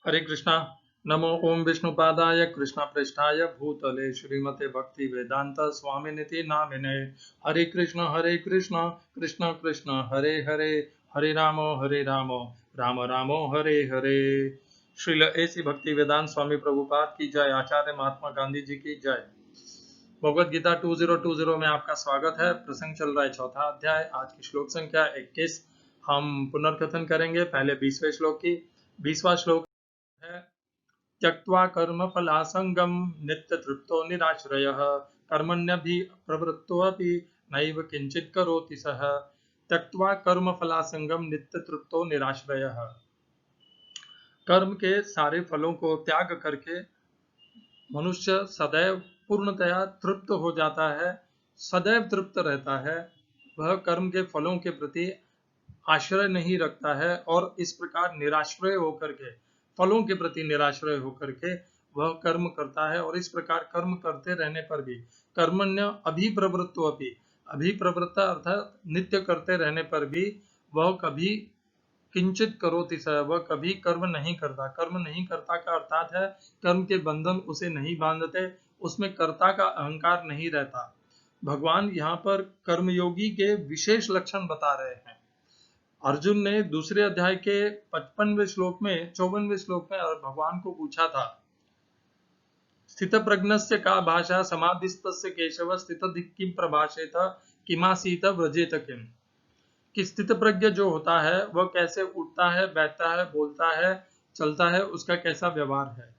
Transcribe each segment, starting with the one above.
हरे कृष्णा। नमो ओम विष्णुपादाय कृष्ण पृष्ठाय भूतले श्रीमते भक्ति वेदांत स्वामिनिति नामिने। हरे कृष्ण कृष्ण कृष्ण हरे हरे, हरे राम राम राम हरे हरे। श्रील ऐसी भक्ति वेदांत स्वामी प्रभुपाद की जय। आचार्य महात्मा गांधी जी की जय। भगवद गीता 2020 में आपका स्वागत है। प्रसंग चल रहा है चौथा अध्याय। आज की श्लोक संख्या 21 हम पुनर्कथन करेंगे। पहले 20वें श्लोक की। 20वां श्लोक है त्यक्त्वा कर्मफलासंगं नित्यतृप्तो निराश्रयः कर्मण्यभिप्रवृत्तोऽपि नैव किंचित् करोति सः। त्यक्त्वा कर्मफलासंगं नित्यतृप्तो निराश्रयः। कर्म के सारे फलों को त्याग करके मनुष्य सदैव पूर्णतया तृप्त हो जाता है, सदैव तृप्त रहता है। वह कर्म के फलों के प्रति आश्रय नहीं रखता है और इस प्रकार निराश्रय होकर के, फलों के प्रति निराश्रय होकर के वह कर्म करता है। और इस प्रकार कर्म करते रहने पर भी कर्मण्य अभिप्रवृत्तो अपि, अभिप्रवृत्त अर्थात नित्य करते रहने पर भी वह कभी किंचित करोति सः, वह कभी कर्म नहीं करता। कर्म नहीं करता का अर्थात है कर्म के बंधन उसे नहीं बांधते, उसमें कर्ता का अहंकार नहीं रहता। भगवान यहाँ पर कर्मयोगी के विशेष लक्षण बता रहे हैं। अर्जुन ने दूसरे अध्याय के 55वें श्लोक में 54वें श्लोक में भगवान को पूछा था, स्थित प्रज्ञस्य का भाषा समाधिस्तस्य केशव स्थित किम प्रभाषेत किमासीत व्रजेत किम। कि स्थित प्रज्ञ जो होता है वह कैसे उठता है, बैठता है, बोलता है, चलता है, उसका कैसा व्यवहार है।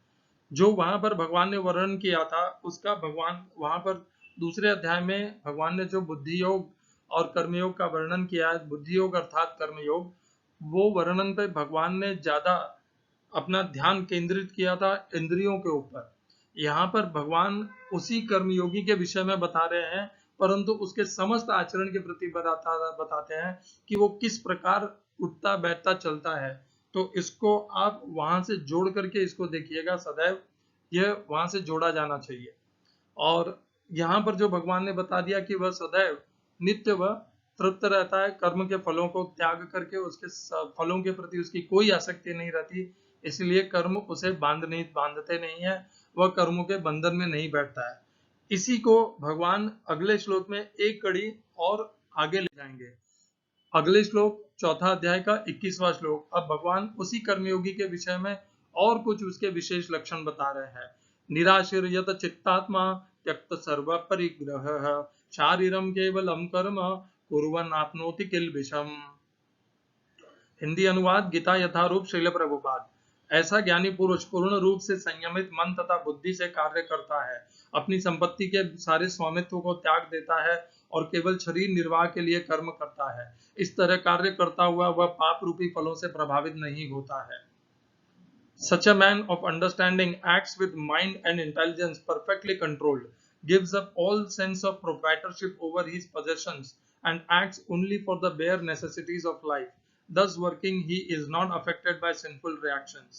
जो वहां पर भगवान ने वर्णन किया था उसका भगवान वहां पर दूसरे अध्याय में भगवान ने जो बुद्धि योग और कर्मयोग का वर्णन किया है, बुद्धि योग अर्थात कर्मयोग, वो वर्णन पे भगवान ने ज्यादा अपना ध्यान केंद्रित किया था इंद्रियों के ऊपर। यहाँ पर भगवान उसी कर्मयोगी के विषय में बता रहे हैं, परंतु उसके समस्त आचरण के प्रति बताते हैं कि वो किस प्रकार उठता बैठता चलता है। तो इसको आप वहां से जोड़ करके इसको देखिएगा, सदैव यह वहां से जोड़ा जाना चाहिए। और यहाँ पर जो भगवान ने बता दिया कि वह सदैव नित्य वह तृप्त रहता है, कर्म के फलों को त्याग करके उसके फलों के प्रति उसकी कोई आसक्ति नहीं रहती, इसलिए कर्म उसे बांधते नहीं है, वह कर्मों के बंधन में नहीं बैठता है। इसी को भगवान अगले श्लोक में एक कड़ी और आगे ले जाएंगे। अगले श्लोक चौथा अध्याय का 21वां श्लोक। अब भगवान उसी कर्मयोगी के विषय में और कुछ उसके विशेष लक्षण बता रहे हैं। निराशीर्यत चित्तात्मा त्यक्त सर्व परिग्रह शारीरम केवलम कर्म कुर्वन् आपनोति किल्बिषम्। हिंदी अनुवाद गीता यथारूप श्रील प्रभुपाद। ऐसा ज्ञानी पुरुष पूर्ण रूप से संयमित मन तथा बुद्धि से कार्य करता है, अपनी संपत्ति के सारे स्वामित्व को त्याग देता है और केवल शरीर निर्वाह के लिए कर्म करता है। इस तरह कार्य करता हुआ वह पाप रूपी फलों से प्रभावित नहीं होता है। Such a man of understanding acts with mind and intelligence perfectly controlled, gives up all sense of proprietorship over his possessions, and acts only for the bare necessities of life. Thus working, he is not affected by sinful reactions.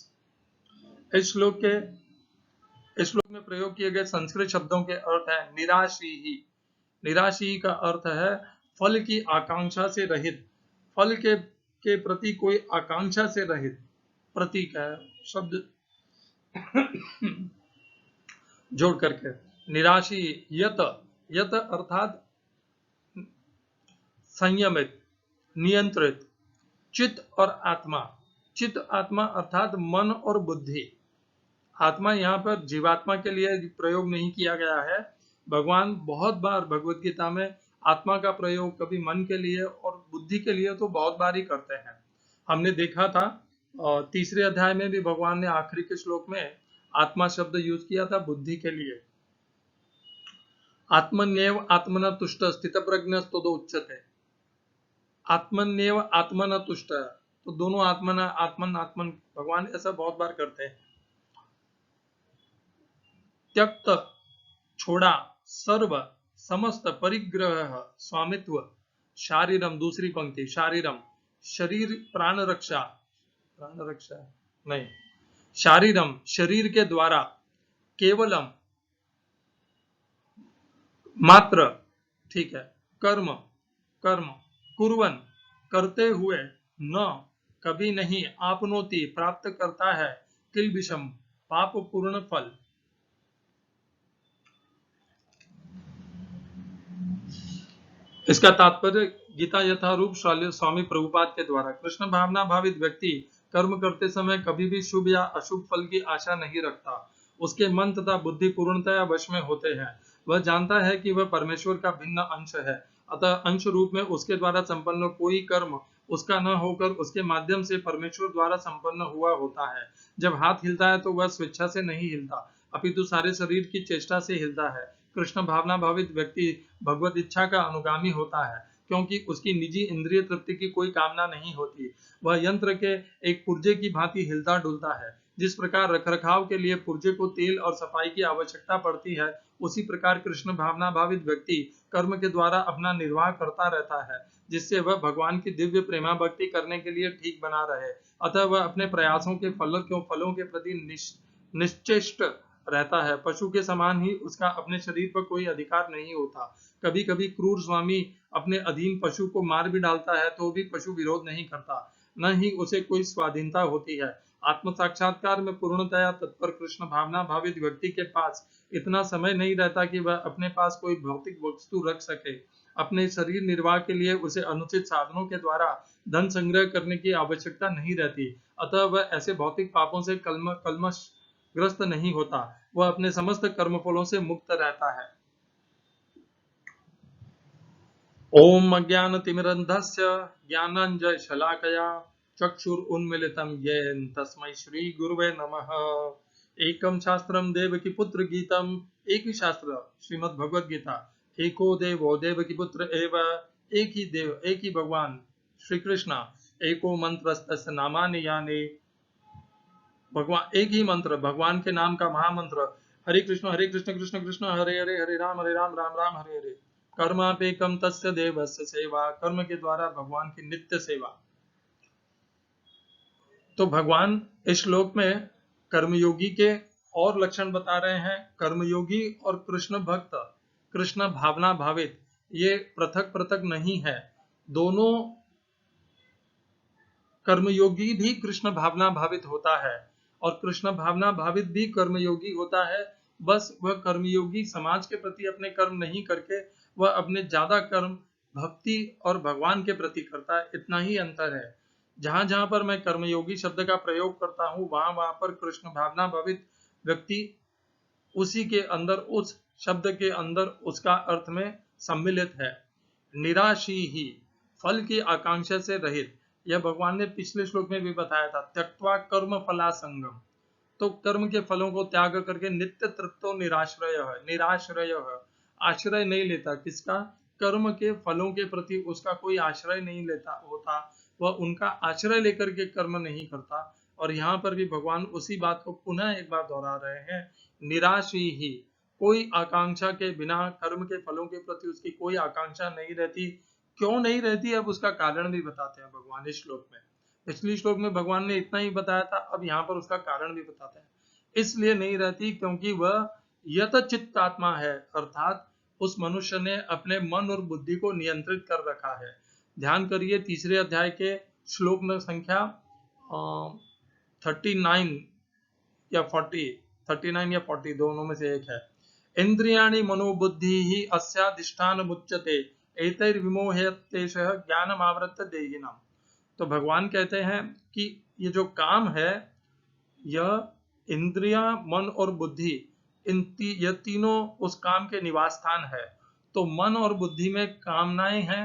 इस श्लोक में प्रयोग किए गए संस्कृत शब्दों के अर्थ है निराशी ही। निराशी का अर्थ है फल की आकांक्षा से रहित, फल के प्रति कोई आकांक्षा से रहित। प्रतीक है शब्द जोड़ करके निराशी। यत, यत अर्थात संयमित, नियंत्रित। चित्त और आत्मा, चित्त आत्मा अर्थात मन और बुद्धि। आत्मा यहाँ पर जीवात्मा के लिए प्रयोग नहीं किया गया है। भगवान बहुत बार भगवत गीता में आत्मा का प्रयोग कभी मन के लिए और बुद्धि के लिए तो बहुत बार ही करते हैं। हमने देखा था और तीसरे अध्याय में भी भगवान ने आखिरी के श्लोक में आत्मा शब्द यूज किया था बुद्धि के लिए। आत्मन्येव आत्मना तुष्ट स्थित प्रज्ञ तो उच्चते। आत्मन्येव आत्मना तुष्ट, तो दोनों आत्मना आत्मन आत्मन भगवान ऐसा बहुत बार करते हैं। त्यक्त छोड़ा, सर्व समस्त, परिग्रह स्वामित्व, शारीरम दूसरी पंक्ति शारीरम शरीर, प्राण रक्षा नहीं, शारीरम शरीर के द्वारा, केवलम मात्र, ठीक है, कर्म कर्म, कुर्वन करते हुए, न कभी नहीं, आपनोति प्राप्त करता है, किल्बिषम पाप पूर्ण फल। इसका तात्पर्य गीता यथारूप स्वामी प्रभुपाद के द्वारा, कृष्ण भावना भावित व्यक्ति कर्म करते समय कभी भी शुभ या अशुभ फल की आशा नहीं रखता। उसके मन तथा बुद्धि पूर्णतया वश में होते हैं। वह जानता है कि वह परमेश्वर का भिन्न अंश है, अतः अंश रूप में उसके द्वारा संपन्न कोई कर्म उसका न होकर उसके माध्यम से परमेश्वर द्वारा संपन्न हुआ होता है। जब हाथ हिलता है तो वह स्वेच्छा से नहीं हिलता, अपितु सारे शरीर की चेष्टा से हिलता है। कृष्ण भावना भावित व्यक्ति भगवत इच्छा का अनुगामी होता है, क्योंकि उसकी निजी इंद्रिय तृप्ति की कोई कामना नहीं होती। वह यंत्र के एक पुर्जे की भांति हिलता डुलता है। जिस प्रकार रखरखाव के लिए पुर्जे को तेल और सफाई की आवश्यकता पड़ती है, उसी प्रकार कृष्ण भावना भावित व्यक्ति कर्म के द्वारा अपना निर्वाह करता रहता है, जिससे वह भगवान की दिव्य प्रेमा भक्ति करने के लिए ठीक बना रहे। अतः वह अपने प्रयासों के फलों के प्रति निश्चेष्ट रहता है। पशु के समान ही उसका अपने शरीर पर कोई अधिकार नहीं होता। कभी कभी क्रूर स्वामी अपने अधीन पशु को मार भी डालता है तो भी पशु विरोध नहीं करता, न ही उसे कोई स्वाधीनता होती है। आत्म साक्षात्कार में पूर्णतया तत्पर कृष्ण भावना भावित व्यक्ति के पास इतना समय नहीं रहता कि वह अपने पास कोई भौतिक वस्तु रख सके। अपने शरीर निर्वाह के लिए उसे अनुचित साधनों के द्वारा धन संग्रह करने की आवश्यकता नहीं रहती। अतः वह ऐसे भौतिक पापों से कलमश ग्रस्त नहीं होता। वह अपने समस्त कर्मफलों से मुक्त रहता है। ओम अज्ञानतिमिरन्धस्य ज्ञानाञ्जनशलाकया चक्षुरुन्मीलितं येन तस्मै श्री गुरुवे नमः। एकम शास्त्रम देवकी पुत्र गीतम, एक ही शास्त्र श्रीमद् भगवद गीता। एको देवो देवकी पुत्र एव, एक ही देव एक ही भगवान श्री कृष्ण। एको मंत्रस्तस्य नामानि यानि, भगवान एक ही मंत्र, भगवान के नाम का महामंत्र। हरे कृष्ण कृष्ण कृष्ण हरे हरे, हरे राम राम राम हरे हरे। कर्मापेकम तस्य देवस्य सेवा, कर्म के द्वारा भगवान की नित्य सेवा। तो भगवान इस श्लोक में कर्मयोगी के और लक्षण बता रहे हैं। कर्मयोगी और कृष्ण भक्त, कृष्ण भावना भावित, ये पृथक पृथक नहीं है। दोनों कर्मयोगी भी कृष्ण भावना भावित होता है और कृष्ण भावना भावित भी कर्मयोगी होता है। बस वह कर्मयोगी समाज के प्रति अपने कर्म नहीं करके वह अपने ज्यादा कर्म भक्ति और भगवान के प्रति करता है, इतना ही अंतर है। जहां जहां पर मैं कर्मयोगी शब्द का प्रयोग करता हूं, वहां वहां पर कृष्ण भावना भावित व्यक्ति उसी के अंदर, उस शब्द के अंदर उसका अर्थ में सम्मिलित है। निराशी ही, फल की आकांक्षा से रहित, यह भगवान ने पिछले श्लोक में भी बताया था। त्यक्त्वा कर्म फला संगम, तो कर्म के फलों को त्याग करके नित्य तृप्तो निराश्रय है। निराश्रय है, आश्रय नहीं लेता किसका, कर्म के फलों के प्रति उसका कोई आश्रय नहीं लेता होता, वह उनका आश्रय लेकर के कर्म नहीं करता। और यहाँ पर भी भगवान उसी बात को पुनः एक बार दोहरा रहे हैं। निराशी ही, कोई आकांक्षा के बिना कर्म के फलों के प्रति उसकी कोई आकांक्षा नहीं रहती। क्यों नहीं रहती, अब उसका कारण भी बताते हैं भगवान इस श्लोक में। पिछले श्लोक में भगवान ने इतना ही बताया था, अब यहाँ पर उसका कारण भी बताते हैं। इसलिए नहीं रहती क्योंकि वह यतचित्त आत्मा है, अर्थात उस मनुष्य ने अपने मन और बुद्धि को नियंत्रित कर रखा है। ध्यान करिए, तीसरे अध्याय के श्लोक में संख्या 39 या 40, 39 या 40 दोनों में से एक है। इंद्रियाणि मनोबुद्धि ही अस्याधिष्ठान मुच्यते एतैर्विमोह्यतेषः ज्ञानमावृत्य देहिनाम्। तो भगवान कहते हैं कि ये जो काम है, यह इंद्रियां, मन और बुद्धि, यह तीनों उस काम के निवास स्थान है। तो मन और बुद्धि में कामनाएं हैं,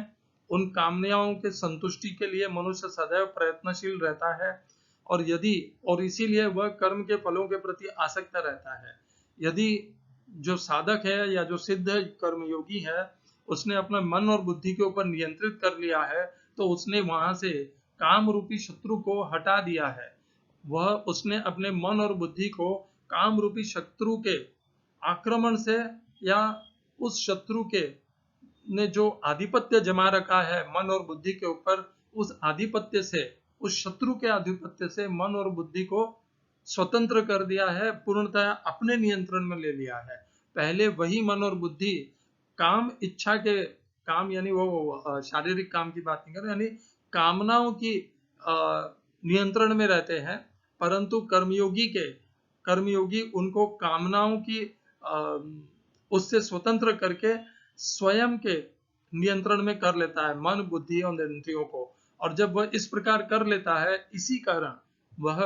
उन कामनाओं के संतुष्टि के लिए मनुष्य सदैव प्रयत्नशील रहता है। और इसीलिए वह कर्म के फलों के प्रति आसक्त रहता है। यदि जो साधक है या जो सिद्ध कर्मयोगी है, उसने अपने मन और बुद्धि के ऊपर नियंत्रित कर लिया है, तो उसने वहां से काम रूपी शत्रु को हटा दिया है। उसने अपने मन और बुद्धि को काम रूपी शत्रु के आक्रमण से, या उस शत्रु के ने जो आधिपत्य जमा रखा है मन और बुद्धि के ऊपर, उस आधिपत्य से, उस शत्रु के आधिपत्य से मन और बुद्धि को स्वतंत्र कर दिया है, पूर्णतः अपने नियंत्रण में ले लिया है। पहले वही मन और बुद्धि काम इच्छा के काम, यानी वो शारीरिक काम की बात नहीं कर रहे, यानी कामनाओं की नियंत्रण में रहते हैं। परंतु कर्मयोगी उनको कामनाओं की उससे स्वतंत्र करके स्वयं के नियंत्रण में कर लेता है मन, बुद्धि और इंद्रियों को। और जब वह इस प्रकार कर लेता है, इसी कारण वह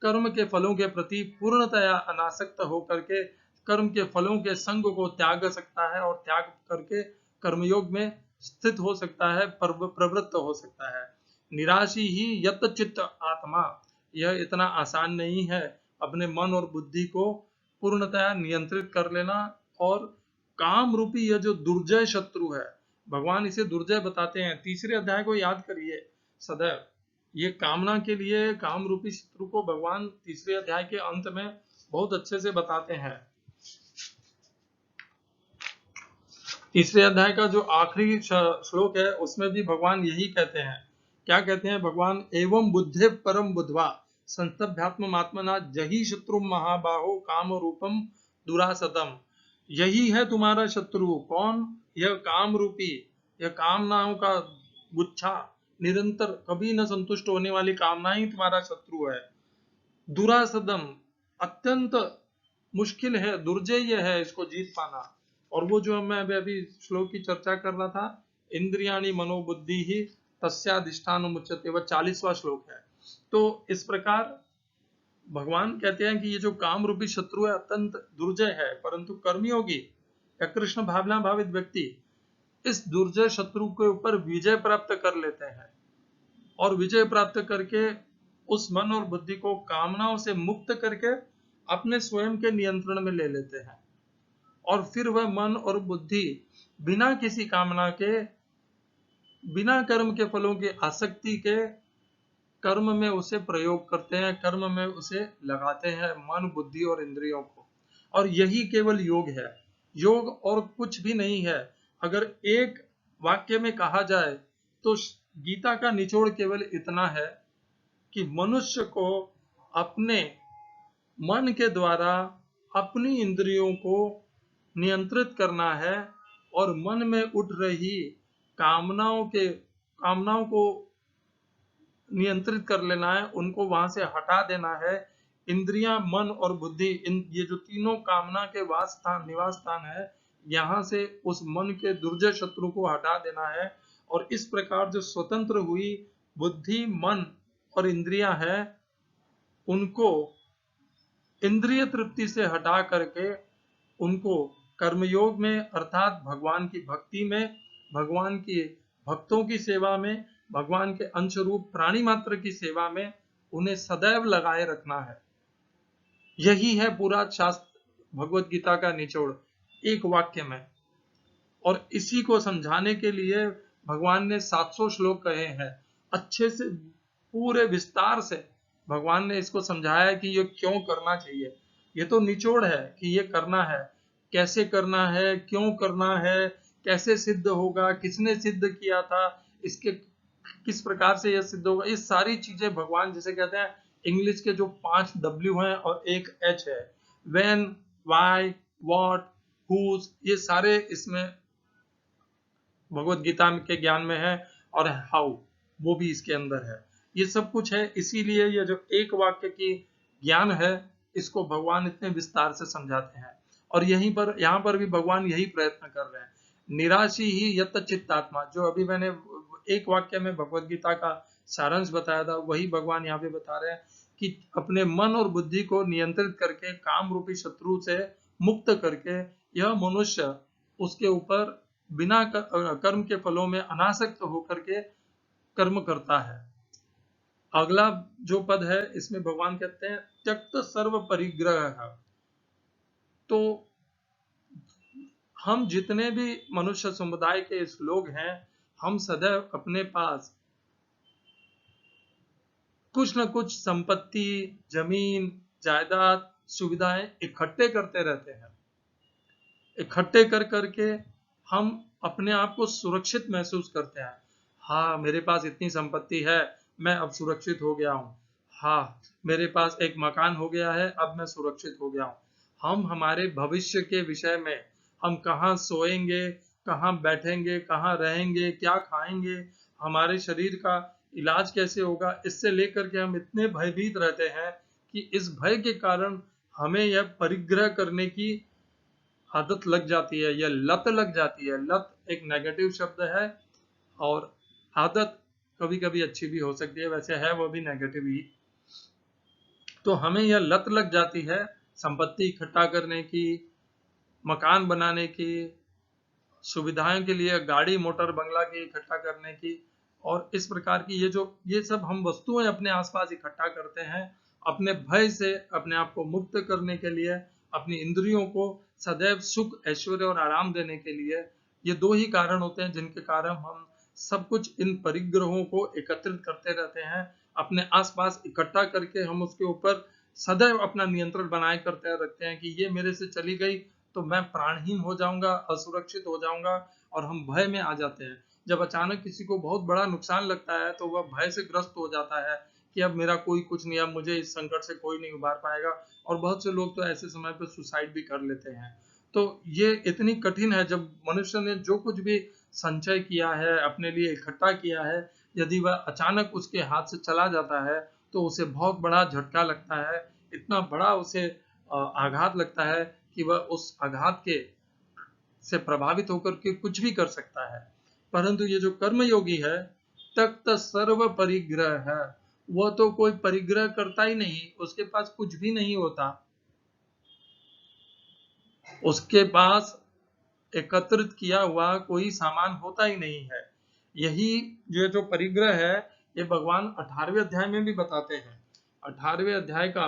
कर्म के फलों के प्रति पूर्णतया अनासक्त होकर के कर्म के फलों के संग को त्याग सकता है और त्याग करके कर्मयोग में स्थित हो सकता है, प्रवृत्त हो सकता है। निराशी ही यत चित्त आत्मा, यह इतना आसान नहीं है अपने मन और बुद्धि को पूर्णतया नियंत्रित कर लेना। और काम रूपी यह जो दुर्जय शत्रु है, भगवान इसे दुर्जय बताते हैं। तीसरे अध्याय को याद करिए सदैव, ये कामना के लिए काम रूपी शत्रु को भगवान तीसरे अध्याय के अंत में बहुत अच्छे से बताते हैं। तीसरे अध्याय का जो आखिरी श्लोक है उसमें भी भगवान यही कहते हैं। क्या कहते हैं भगवान? एवं बुद्धे परम बुद्धवा संस्तभ्यात्मात्मना जही शत्रु महाबाहो काम रूपम दुरासतम। यही है तुम्हारा शत्रु। कौन? यह काम रूपी, यह कामनाओं का गुच्छा, निरंतर कभी न संतुष्ट होने वाली कामना ही तुम्हारा शत्रु है। दुरासदम, अत्यंत मुश्किल है, दुर्जय है इसको जीत पाना। और वो जो मैं अभी श्लोक की चर्चा कर रहा था, इंद्रियाणि मनोबुद्धि ही तस्याधिष्ठान मुच्यते, वह 40वां श्लोक है। तो इस प्रकार भगवान कहते हैं कि ये जो काम रूपी शत्रु है अत्यंत दुर्जय है, परंतु कर्मयोगी या कृष्ण भावना भावित व्यक्ति इस दुर्जय शत्रु के ऊपर विजय प्राप्त कर लेते हैं और विजय प्राप्त करके उस मन और बुद्धि को कामनाओं से मुक्त करके अपने स्वयं के नियंत्रण में ले लेते हैं। और फिर वह मन और बुद्धि बिना किसी कामना के, बिना कर्म के फलों की आसक्ति के कर्म में उसे प्रयोग करते हैं, कर्म में उसे लगाते हैं, मन, बुद्धि और इंद्रियों को। और यही केवल योग है, योग और कुछ भी नहीं है। अगर एक वाक्य में कहा जाए तो गीता का निचोड़ केवल इतना है कि मनुष्य को अपने मन के द्वारा अपनी इंद्रियों को नियंत्रित करना है और मन में उठ रही कामनाओं को नियंत्रित कर लेना है, उनको वहां से हटा देना है। इंद्रियां, मन और बुद्धि, ये जो तीनों कामना के निवास स्थान है, यहाँ से उस मन के दुर्जय शत्रु को हटा देना है। और इस प्रकार जो स्वतंत्र हुई बुद्धि, मन और इंद्रियां है, उनको इंद्रिय तृप्ति से हटा करके उनको कर्मयोग में अर्थात भगवान की भक्ति में, भगवान के भक्तों की सेवा में, भगवान के अंश रूप प्राणी मात्र की सेवा में उन्हें सदैव लगाए रखना है। यही है पूरा शास्त्र भगवत गीता का निचोड़ एक वाक्य में। और इसी को समझाने के लिए भगवान ने 700 श्लोक कहे हैं। अच्छे से पूरे विस्तार से भगवान ने इसको समझाया है कि ये क्यों करना चाहिए। ये तो निचोड़ है कि ये करना है, कैसे करना है, क्यों करना है, कैसे सिद्ध होगा, किसने सिद्ध किया था, इसके किस प्रकार से यह सिद्ध होगा। ये सारी चीजें भगवान जिसे कहते हैं इंग्लिश के जो 5 W हैं और एक H है, व्हेन, व्हाई, व्हाट, हुज, ये सारे इसमें भगवत गीता के ज्ञान में है। और हाउ, वो भी इसके अंदर है। ये सब कुछ है, इसीलिए ये जो एक वाक्य की ज्ञान है इसको भगवान इतने विस्तार से समझाते हैं। और यहाँ पर भी भगवान यही प्रयत्न कर रहे हैं। निराशी ही यत चित्तात्मा, जो अभी मैंने एक वाक्य में भगवत गीता का सारांश बताया था, वही भगवान यहाँ पे बता रहे हैं कि अपने मन और बुद्धि को नियंत्रित करके काम रूपी शत्रु से मुक्त करके यह मनुष्य उसके ऊपर बिना कर्म के फलों में अनासक्त होकर के कर्म करता है। अगला जो पद है इसमें भगवान कहते हैं त्यक्त सर्व परिग्रह। तो हम जितने भी मनुष्य समुदाय के इस लोग हैं, हम सदैव अपने पास कुछ न कुछ संपत्ति, जमीन, जायदाद, सुविधाएं इकट्ठे करते रहते हैं। इकट्ठे कर करके हम अपने आप को सुरक्षित महसूस करते हैं। हाँ, मेरे पास इतनी संपत्ति है, मैं अब सुरक्षित हो गया हूँ। हाँ, मेरे पास एक मकान हो गया है, अब मैं सुरक्षित हो गया हूँ। हम हमारे भविष्य के विषय में, हम कहाँ सोएंगे, कहाँ बैठेंगे, कहाँ रहेंगे, क्या खाएंगे, हमारे शरीर का इलाज कैसे होगा, इससे लेकर के हम इतने भयभीत रहते हैं कि इस भय के कारण हमें यह परिग्रह करने की आदत लग जाती है, यह लत लग जाती है। लत एक नेगेटिव शब्द है और आदत कभी कभी अच्छी भी हो सकती है, वैसे है वो भी नेगेटिव ही। तो हमें यह लत लग जाती है संपत्ति इकट्ठा करने की, मकान बनाने की, सुविधाओं के लिए गाड़ी मोटर बंगला की इकट्ठा करने की, और इस प्रकार की ये सब हम वस्तुएं अपने आसपास इकट्ठा करते हैं अपने भय से अपने आप को मुक्त करने के लिए, अपनी इंद्रियों को सदैव सुख ऐश्वर्य और आराम देने के लिए। ये दो ही कारण होते हैं जिनके कारण हम सब कुछ इन परिग्रहों को एकत्रित करते रहते हैं, अपने आसपास इकट्ठा करके हम उसके ऊपर सदैव अपना नियंत्रण बनाए करते रखते हैं कि ये मेरे से चली गई तो मैं प्राणहीन हो जाऊंगा, असुरक्षित हो जाऊंगा, और हम भय में आ जाते हैं। जब अचानक किसी को बहुत बड़ा नुकसान लगता है तो वह भय से ग्रस्त हो जाता है कि अब मेरा कोई कुछ नहीं, अब मुझे इस संकट से कोई नहीं उबार पाएगा, और बहुत से लोग तो ऐसे समय पर सुसाइड भी कर लेते हैं। तो ये इतनी कठिन है, जब मनुष्य ने जो कुछ भी संचय किया है, अपने लिए इकट्ठा किया है, यदि वह अचानक उसके हाथ से चला जाता है तो उसे बहुत बड़ा झटका लगता है, इतना बड़ा उसे आघात लगता है कि वह उस आघात के से प्रभावित होकर के कुछ भी कर सकता है। परंतु ये जो कर्मयोगी है, तक्त सर्व परिग्रह है, वह तो कोई परिग्रह करता ही नहीं, उसके पास कुछ भी नहीं होता, उसके पास एकत्रित किया हुआ कोई सामान होता ही नहीं है। यही जो परिग्रह है, ये भगवान 18वें अध्याय में भी बताते हैं। 18वें अध्याय का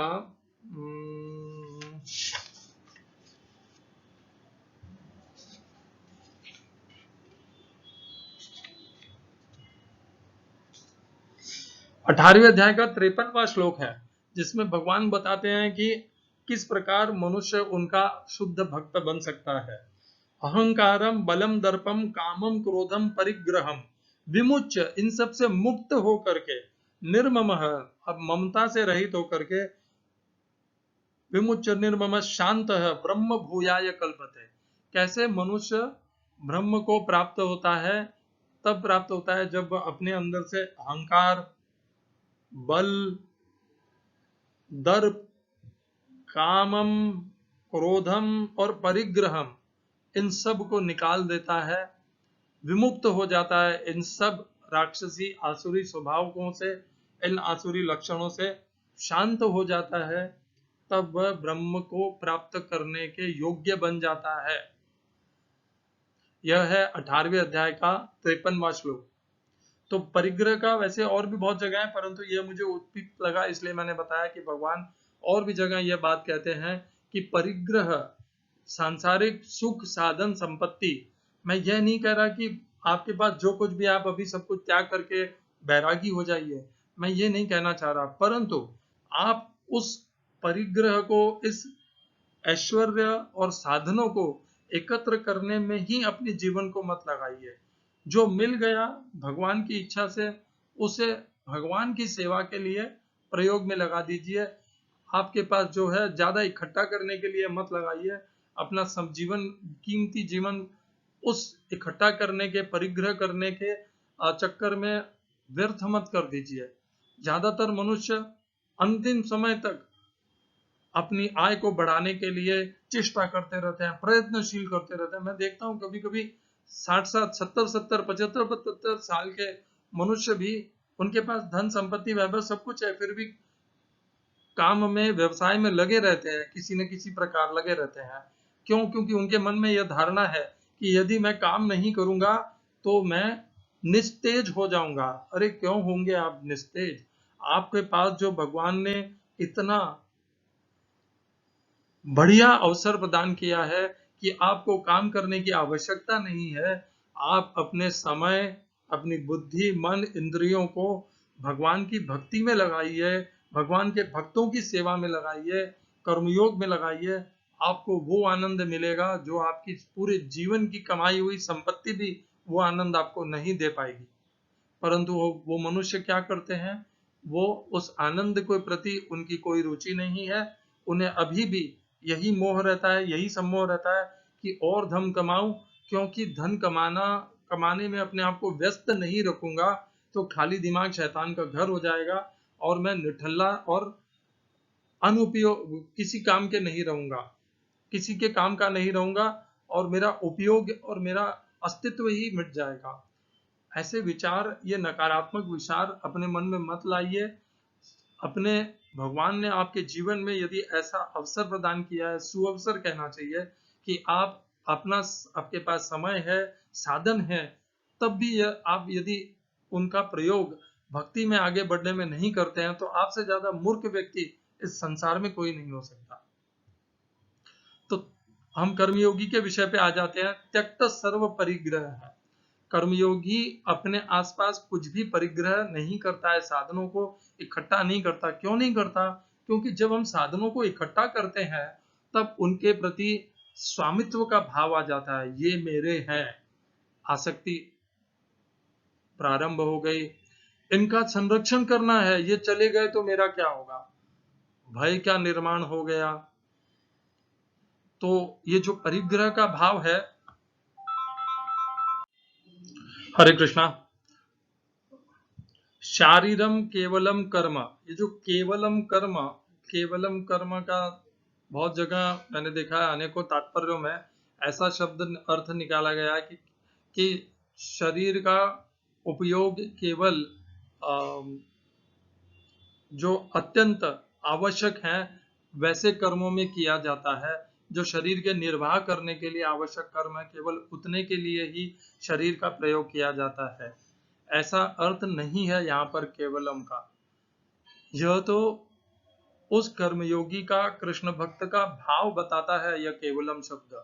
18वें अध्याय का 53वां श्लोक है, जिसमें भगवान बताते हैं कि किस प्रकार मनुष्य उनका शुद्ध भक्त बन सकता है। अहंकारम बलम दर्पम कामम क्रोधम परिग्रहम विमुच्य, इन सब से मुक्त होकर के, निर्मम, अब ममता से रहित होकर के, विमुच्य निर्मम शांत ब्रह्म भूयाय कल्पते। कैसे मनुष्य ब्रह्म को प्राप्त होता है? तब प्राप्त होता है जब अपने अंदर से अहंकार, बल, दर्प, कामम, क्रोधम और परिग्रहम, इन सब को निकाल देता है, विमुक्त हो जाता है इन सब राक्षसी आसुरी स्वभावों से, इन आसुरी लक्षणों से शांत हो जाता है, तब वह ब्रह्म को प्राप्त करने के योग्य बन जाता है। यह है 18वें अध्याय का 53वां श्लोक। तो परिग्रह का वैसे और भी बहुत जगह है, परंतु यह मुझे उपयुक्त लगा इसलिए मैंने बताया कि भगवान और भी जगह यह बात कहते हैं कि परिग्रह सांसारिक सुख साधन संपत्ति। मैं यह नहीं कह रहा कि आपके पास जो कुछ भी, आप अभी सब कुछ त्याग करके बैरागी हो जाइए, मैं ये नहीं कहना चाह रहा, परंतु आप उस परिग्रह को, इस ऐश्वर्य और साधनों को एकत्र करने में ही अपने जीवन को मत लगाइए। जो मिल गया भगवान की इच्छा से, उसे भगवान की सेवा के लिए प्रयोग में लगा दीजिए। आपके पास जो है ज्यादा इकट्ठा करने के लिए मत लगाइए, अपना सब जीवन, कीमती जीवन उस इकट्ठा करने के, परिग्रह करने के चक्कर में व्यर्थ मत कर दीजिए। ज्यादातर मनुष्य अंतिम समय तक अपनी आय को बढ़ाने के लिए चेष्टा करते रहते हैं, प्रयत्नशील करते रहते हैं। मैं देखता हूं कभी कभी 60 70 70 75 75 साल के मनुष्य भी, उनके पास धन संपत्ति वैभव सब कुछ है, फिर भी काम में, व्यवसाय में लगे रहते हैं, किसी न किसी प्रकार लगे रहते हैं। क्यों? क्योंकि उनके मन में यह धारणा है कि यदि मैं काम नहीं करूंगा तो मैं निस्तेज हो जाऊंगा। अरे क्यों होंगे आप निस्तेज? आपके पास जो भगवान ने इतना बढ़िया अवसर प्रदान किया है कि आपको काम करने की आवश्यकता नहीं है। आप अपने समय, अपनी बुद्धि, मन, इंद्रियों को भगवान की भक्ति में लगाइए, भगवान के भक्तों की सेवा में लगाइए, कर्मयोग में लगाइए। आपको वो आनंद मिलेगा जो आपकी पूरे जीवन की कमाई हुई संपत्ति भी वो आनंद आपको नहीं दे पाएगी। परंतु वो मनुष्य क्या करते हैं? वो उस आनंद के प्रति उनकी कोई रुचि नहीं है। उन्हें अभी भी यही मोह रहता है, यही सम्मोह रहता है कि और धन कमाऊं, क्योंकि धन कमाने में अपने आप को व्यस्त नहीं रखूंगा तो खाली दिमाग शैतान का घर हो जाएगा और मैं निठल्ला और अनुपयोग, किसी काम के नहीं रहूंगा, किसी के काम का नहीं रहूंगा और मेरा उपयोग और मेरा अस्तित्व ही मिट जाएगा। ऐसे विचार, ये नकारात्मक विचार अपने मन में मत लाइए। अपने भगवान ने आपके जीवन में यदि ऐसा अवसर प्रदान किया है, सुअवसर कहना चाहिए, कि आप अपना, आपके पास समय है, साधन है, तब भी आप यदि उनका प्रयोग भक्ति में आगे बढ़ने में नहीं करते हैं तो आपसे ज्यादा मूर्ख व्यक्ति इस संसार में कोई नहीं हो सकता। तो हम कर्मयोगी के विषय पे आ जाते हैं। त्यक्त सर्व परिग्रह है। कर्मयोगी अपने आसपास कुछ भी परिग्रह नहीं करता है, साधनों को इकट्ठा नहीं करता। क्यों नहीं करता? क्योंकि जब हम साधनों को इकट्ठा करते हैं तब उनके प्रति स्वामित्व का भाव आ जाता है, ये मेरे हैं। आसक्ति प्रारंभ हो गई, इनका संरक्षण करना है, ये चले गए तो मेरा क्या होगा, भय का निर्माण हो गया। तो ये जो परिग्रह का भाव है, हरे कृष्णा, शारीरम केवलम कर्म, ये जो केवलम कर्म का बहुत जगह मैंने देखा है, अनेकों तात्पर्यों में ऐसा शब्द अर्थ निकाला गया है कि शरीर का उपयोग केवल जो अत्यंत आवश्यक है वैसे कर्मों में किया जाता है। जो शरीर के निर्वाह करने के लिए आवश्यक कर्म है, केवल उतने के लिए ही शरीर का प्रयोग किया जाता है। ऐसा अर्थ नहीं है यहाँ पर केवलम का। यह तो उस कर्मयोगी का, कृष्ण भक्त का भाव बताता है यह केवलम शब्द।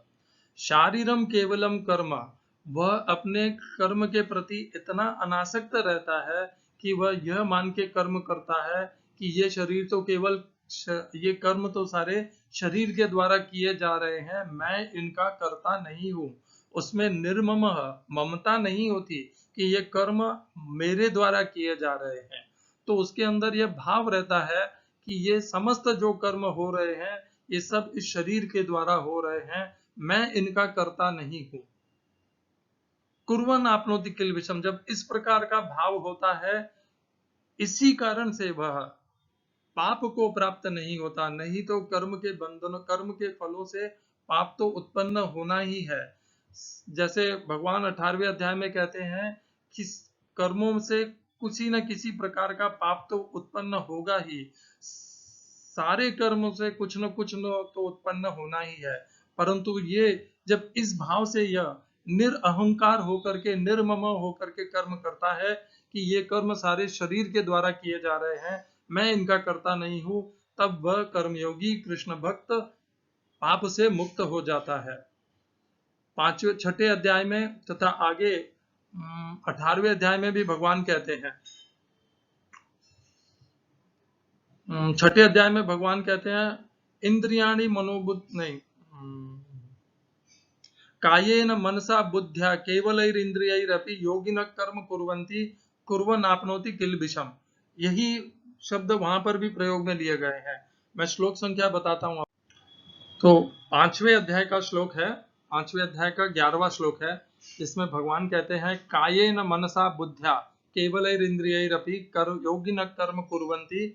शारीरम केवलम कर्म, वह अपने कर्म के प्रति इतना अनासक्त रहता है कि वह यह मान के कर्म करता है कि ये शरीर तो केवल, ये कर्म तो सारे शरीर के द्वारा किए जा रहे हैं, मैं इनका करता नहीं हूँ। उसमें निर्मम ममता नहीं होती कि ये कर्म मेरे द्वारा किए जा रहे हैं। तो उसके अंदर यह भाव रहता है कि ये समस्त जो कर्म हो रहे हैं ये सब इस शरीर के द्वारा हो रहे हैं, मैं इनका करता नहीं हूं। कुर्वन आपनोति किल विषम, जब इस प्रकार का भाव होता है, इसी कारण से वह पाप को प्राप्त नहीं होता। नहीं तो कर्म के बंधन, कर्म के फलों से पाप तो उत्पन्न होना ही है। जैसे भगवान 18वें अध्याय में कहते हैं कि कर्मों से किसी न किसी प्रकार का पाप तो उत्पन्न होगा ही, सारे कर्मों से कुछ न कुछ न तो उत्पन्न होना ही है। परंतु ये जब इस भाव से यह निरअहंकार होकर के, निर्मम होकर के कर्म करता है कि ये कर्म सारे शरीर के द्वारा किए जा रहे हैं, मैं इनका करता नहीं हूं, तब वह कर्मयोगी कृष्ण भक्त पाप से मुक्त हो जाता है। 6वें अध्याय में तथा आगे 18वें अध्याय में भी भगवान कहते हैं, 6ठे अध्याय में भगवान कहते हैं, इंद्रियाणि मनोबुद्ध नहीं, कायेन मनसा बुद्ध्या केवलैरिंद्रियैरपि योगिनः कर्म कुर्वन्ति कुर्वन् आपनोति किल विषम। यही शब्द वहां पर भी प्रयोग में लिए गए हैं। मैं श्लोक संख्या बताता हूं। तो 5वें अध्याय का श्लोक है, 5वें अध्याय का 11वां श्लोक है। इसमें भगवान कहते हैं, कायेन मनसा बुद्ध्या केवलैरिंद्रियैरपि योगिनः कर्म कुर्वन्ति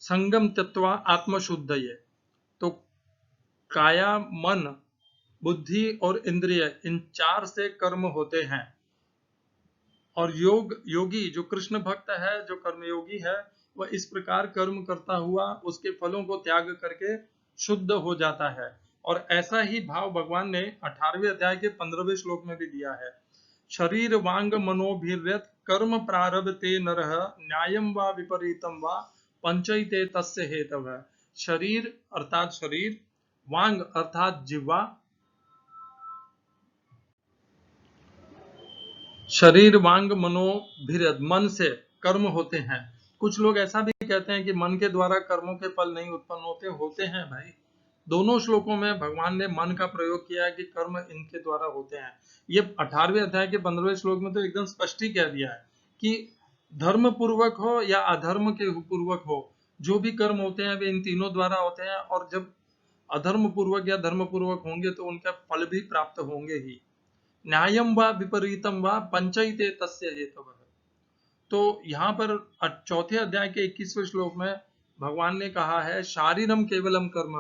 संगम तत्वा आत्मशुद्धये। तो काया, मन, बुद्धि और इंद्रिय, इन चार से कर्म होते हैं। और योगी जो कृष्ण भक्त है, जो कर्मयोगी है, वह इस प्रकार कर्म करता हुआ उसके फलों को त्याग करके शुद्ध हो जाता है। और ऐसा ही भाव भगवान ने 18वें अध्याय के 15वें श्लोक में भी दिया है। शरीर वांग मनोभिर्यत कर्म प्रारभते नरः न्यायम वा विपरीतम वा पंचैते तस्य हेतवः। शरीर अर्थात शरीर, वांग अर्थात जिह्वा, शरीर वांग मनोभिर्यत, मन से कर्म होते हैं। कुछ लोग ऐसा भी कहते हैं कि मन के द्वारा कर्मों के फल नहीं उत्पन्न होते हैं भाई। दोनों श्लोकों में भगवान ने मन का प्रयोग किया है कि कर्म इनके द्वारा होते हैं। ये 18वें अध्याय के 15वें श्लोक में तो एकदम स्पष्ट ही कह दिया है कि धर्म पूर्वक हो या अधर्म के पूर्वक हो, जो भी कर्म होते हैं वे इन तीनों द्वारा होते हैं। और जब अधर्म पूर्वक या धर्म पूर्वक होंगे तो उनका फल भी प्राप्त होंगे ही। न्यायम वा विपरीतम वा पंचैते तस्य हेतवः। तो यहाँ पर 4थे अध्याय के 21वें श्लोक में भगवान ने कहा है शारीरम केवलम कर्म,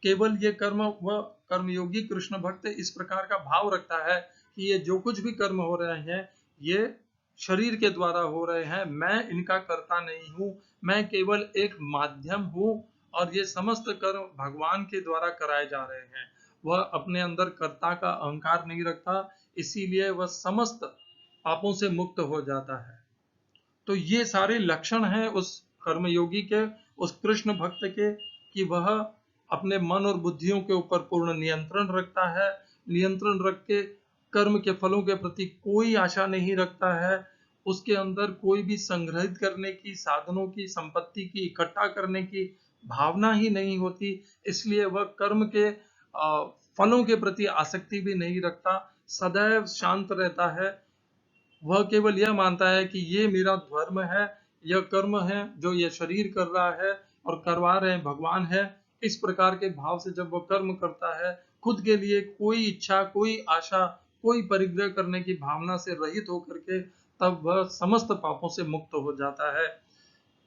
केवल ये कर्म, वह कर्मयोगी कृष्ण भक्त इस प्रकार का भाव रखता है कि ये जो कुछ भी कर्म हो रहे हैं ये शरीर के द्वारा हो रहे हैं, मैं इनका कर्ता नहीं हूँ, मैं केवल एक माध्यम हूँ और ये समस्त कर्म भगवान के द्वारा कराए जा रहे हैं। वह अपने अंदर कर्ता का अहंकार नहीं रखता, इसीलिए वह समस्त पापों से मुक्त हो जाता है। तो ये सारे लक्षण हैं उस कर्मयोगी के, उस कृष्ण भक्त के, कि वह अपने मन और बुद्धियों के ऊपर पूर्ण नियंत्रण रखता है, नियंत्रण रख के कर्म के फलों के प्रति कोई आशा नहीं रखता है, उसके अंदर कोई भी संग्रहित करने की, साधनों की, संपत्ति की इकट्ठा करने की भावना ही नहीं होती, इसलिए वह कर्म के फलों के प्रति आसक्ति भी नहीं रखता, सदैव शांत रहता है। वह केवल यह मानता है कि ये मेरा धर्म है, यह कर्म है जो यह शरीर कर रहा है और करवा रहे हैं भगवान है। इस प्रकार के भाव से जब वह कर्म करता है, खुद के लिए कोई इच्छा, कोई आशा, कोई परिग्रह करने की भावना से रहित होकर के, तब वह समस्त पापों से मुक्त हो जाता है।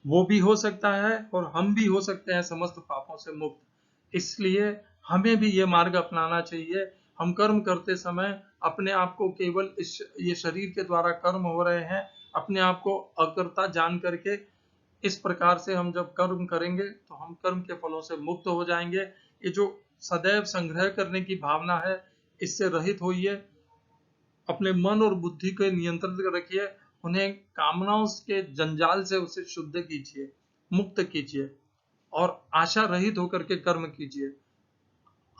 वो भी हो सकता है और हम भी हो सकते हैं समस्त पापों से मुक्त। इसलिए हमें भी ये मार्ग अपनाना चाहिए। हम कर्म करते समय अपने आप को केवल ये शरीर के द्वारा कर्म हो रहे हैं, अपने आप को अकर्ता जान करके इस प्रकार से हम जब कर्म करेंगे तो हम कर्म के फलों से मुक्त हो जाएंगे। ये जो सदैव संग्रह करने की भावना है, इससे रहित होइए, अपने मन और बुद्धि को नियंत्रित रखिए, उन्हें कामनाओं के जंजाल से उसे शुद्ध कीजिए, मुक्त कीजिए और आशा रहित होकर के कर्म कीजिए,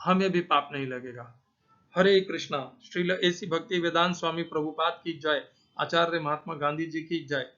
हमें भी पाप नहीं लगेगा। हरे कृष्णा। श्रील एसी भक्ति वेदांत स्वामी प्रभुपाद की जय। आचार्य महात्मा गांधी जी की जय।